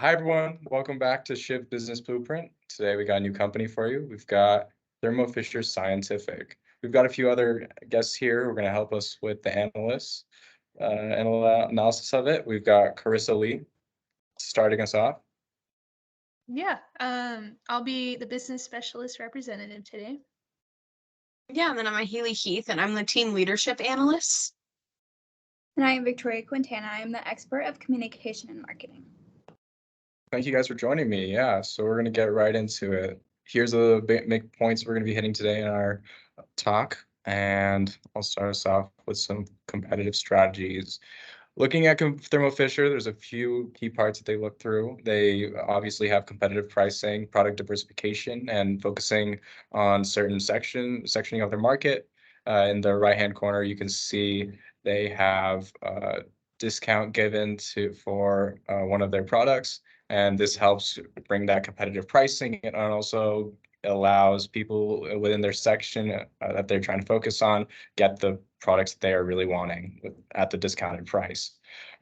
Hi, everyone. Welcome back to Shiv Business Blueprint. Today, we got a new company for you. We've got Thermo Fisher Scientific. We've got a few other guests here who are going to help us with the analysis of it. We've got Carissa Lee starting us off. Yeah, I'll be the business specialist representative today. Yeah, and then I'm Haley Heath, and I'm the team leadership analyst. And I am Victoria Quintana. I am the expert of communication and marketing. Thank you guys for joining me. Yeah, so we're going to get right into it. Here's the big points we're going to be hitting today in our talk, and I'll start us off with some competitive strategies. Looking at Thermo Fisher, there's a few key parts that they look through. They obviously have competitive pricing, product diversification, and focusing on certain sectioning of their market. In the right-hand corner, you can see they have a discount given for one of their products, and this helps bring that competitive pricing and also allows people within their section that they're trying to focus on get the products that they are really wanting at the discounted price.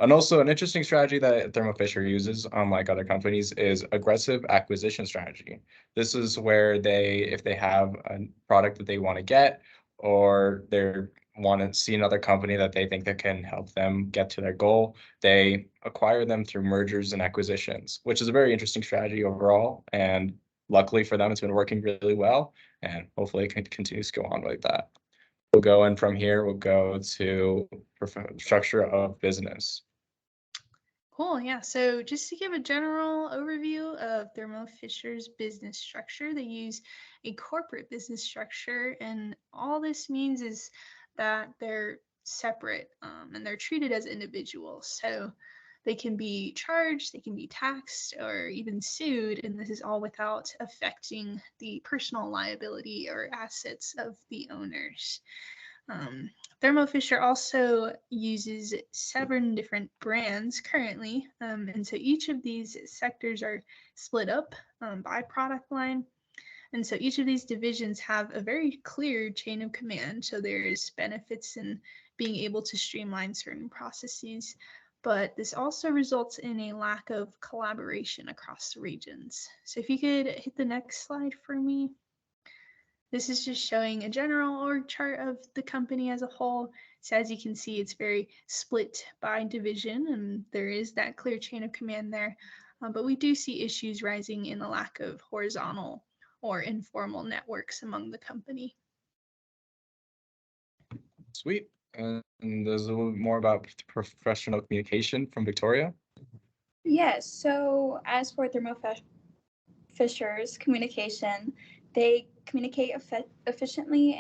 And also an interesting strategy that Thermo Fisher uses, unlike other companies, is aggressive acquisition strategy. This is where if they have a product that they want to get, or they want to see another company that they think that can help them get to their goal, they acquire them through mergers and acquisitions, which is a very interesting strategy overall. And luckily for them, it's been working really well, and hopefully it can continue to go on like that. We'll go in from here, we'll go to structure of business. Cool, yeah. So just to give a general overview of Thermo Fisher's business structure, they use a corporate business structure, and all this means is that they're separate and they're treated as individuals. So they can be charged, they can be taxed, or even sued, and this is all without affecting the personal liability or assets of the owners. Thermo Fisher also uses 7 different brands currently, and so each of these sectors are split up by product line. And so each of these divisions have a very clear chain of command. So there's benefits in being able to streamline certain processes, but this also results in a lack of collaboration across the regions. So if you could hit the next slide for me. This is just showing a general org chart of the company as a whole. So as you can see, it's very split by division, and there is that clear chain of command there. But we do see issues rising in the lack of horizontal or informal networks among the company. Sweet. And there's a little bit more about professional communication from Victoria. Yes, so as for Thermo Fisher's communication, they communicate efficiently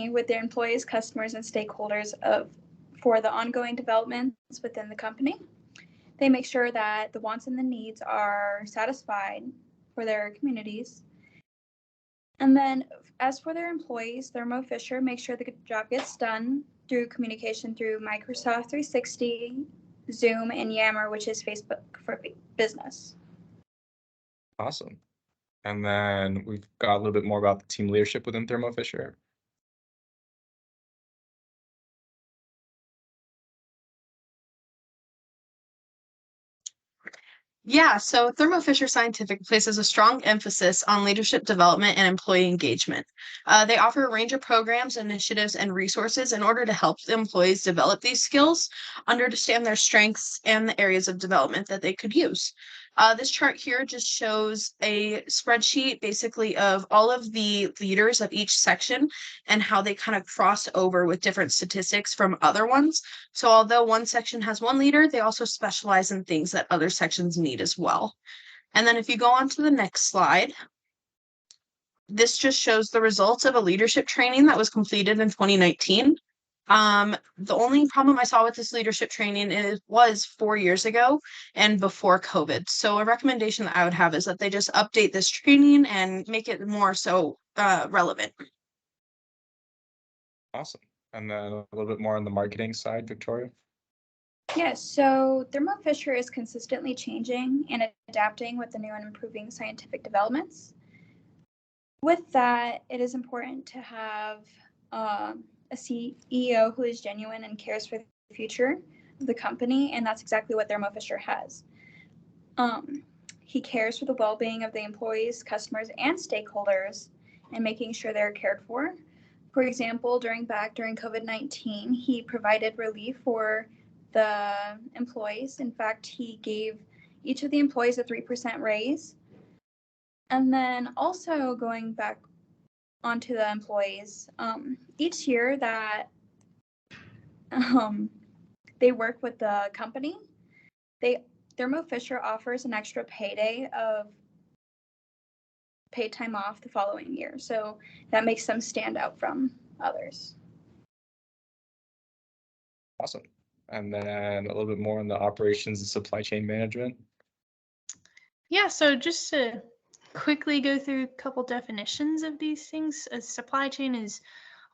with their employees, customers, and stakeholders for the ongoing developments within the company. They make sure that the wants and the needs are satisfied for their communities. And then as for their employees, Thermo Fisher makes sure the job gets done through communication through Microsoft 360, Zoom, and Yammer, which is Facebook for Business. Awesome. And then we've got a little bit more about the team leadership within Thermo Fisher. Yeah, so Thermo Fisher Scientific places a strong emphasis on leadership development and employee engagement. They offer a range of programs, initiatives, and resources in order to help the employees develop these skills, understand their strengths, and the areas of development that they could use. This chart here just shows a spreadsheet basically of all of the leaders of each section and how they kind of cross over with different statistics from other ones. So although one section has one leader, they also specialize in things that other sections need as well. And then if you go on to the next slide, this just shows the results of a leadership training that was completed in 2019. The only problem I saw with this leadership training was 4 years ago and before COVID. So a recommendation that I would have is that they just update this training and make it more so relevant. Awesome. And then a little bit more on the marketing side, Victoria. Yes, so Thermo Fisher is consistently changing and adapting with the new and improving scientific developments. With that, it is important to have a CEO who is genuine and cares for the future. the company, and that's exactly what Thermo Fisher has. He cares for the well-being of the employees, customers, and stakeholders, and making sure they're cared for. For example, during COVID-19, he provided relief for the employees. In fact, he gave each of the employees a 3% raise. And then also going back onto the employees, each year that they work with the company, Thermo Fisher offers an extra payday of paid time off the following year. So that makes them stand out from others. Awesome. And then a little bit more on the operations and supply chain management. Yeah, so just to quickly go through a couple definitions of these things, a supply chain is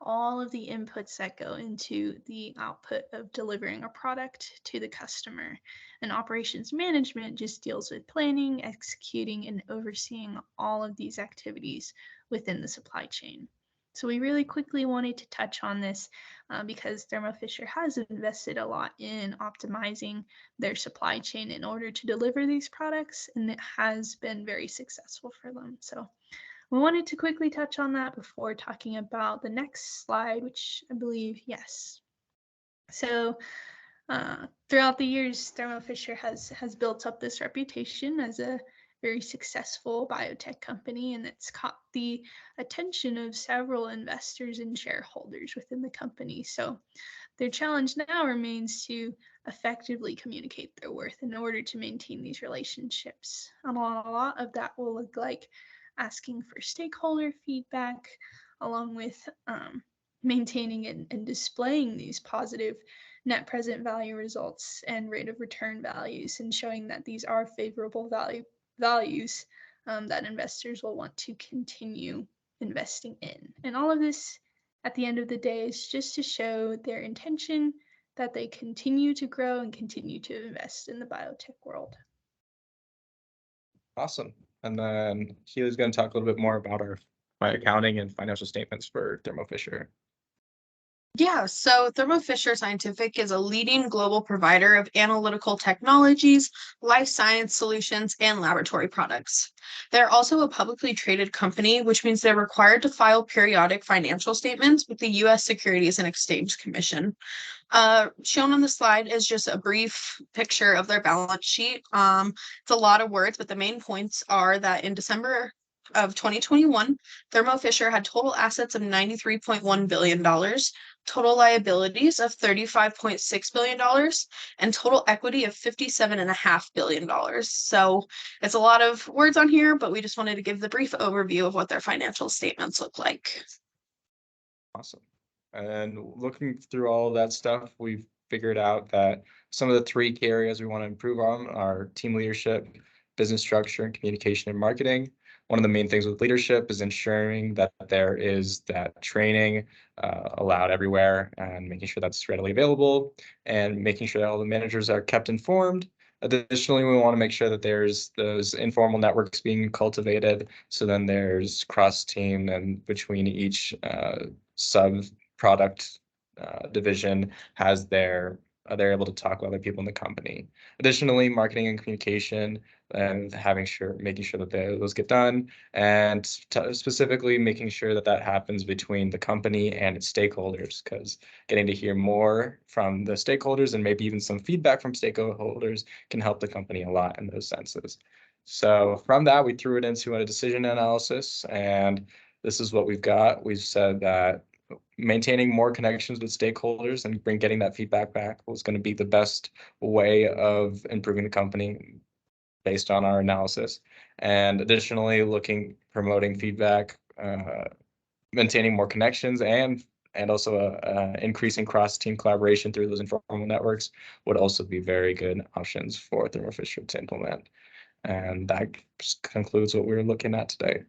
all of the inputs that go into the output of delivering a product to the customer. And operations management just deals with planning, executing, and overseeing all of these activities within the supply chain. So we really quickly wanted to touch on this because Thermo Fisher has invested a lot in optimizing their supply chain in order to deliver these products, and it has been very successful for them. So we wanted to quickly touch on that before talking about the next slide, which I believe, yes. So throughout the years, Thermo Fisher has built up this reputation as a very successful biotech company, and it's caught the attention of several investors and shareholders within the company. So their challenge now remains to effectively communicate their worth in order to maintain these relationships. And a lot of that will look like asking for stakeholder feedback, along with maintaining and displaying these positive net present value results and rate of return values, and showing that these are favorable values that investors will want to continue investing in. And all of this, at the end of the day, is just to show their intention that they continue to grow and continue to invest in the biotech world. Awesome. And then Keely's going to talk a little bit more about our accounting and financial statements for Thermo Fisher. Yeah, so Thermo Fisher Scientific is a leading global provider of analytical technologies, life science solutions, and laboratory products. They're also a publicly traded company, which means they're required to file periodic financial statements with the U.S. Securities and Exchange Commission. Shown on the slide is just a brief picture of their balance sheet. It's a lot of words, but the main points are that in December of 2021, Thermo Fisher had total assets of $93.1 billion, total liabilities of $35.6 billion, and total equity of $57.5 billion. So it's a lot of words on here, but we just wanted to give the brief overview of what their financial statements look like. Awesome. And looking through all of that stuff, we've figured out that some of the three key areas we want to improve on are team leadership, business structure, and communication and marketing. One of the main things with leadership is ensuring that there is that training allowed everywhere and making sure that's readily available, and making sure that all the managers are kept informed. Additionally, we want to make sure that there's those informal networks being cultivated. So then there's cross-team and between each sub-product division has they're able to talk with other people in the company. Additionally, marketing and communication and making sure that those get done, and specifically making sure that that happens between the company and its stakeholders, because getting to hear more from the stakeholders and maybe even some feedback from stakeholders can help the company a lot in those senses. So from that, we threw it into a decision analysis, and this is what we've got. We've said that maintaining more connections with stakeholders and getting that feedback back was going to be the best way of improving the company based on our analysis. And additionally, promoting feedback, maintaining more connections, and also increasing cross-team collaboration through those informal networks would also be very good options for Thermo Fisher to implement. And that concludes what we're looking at today.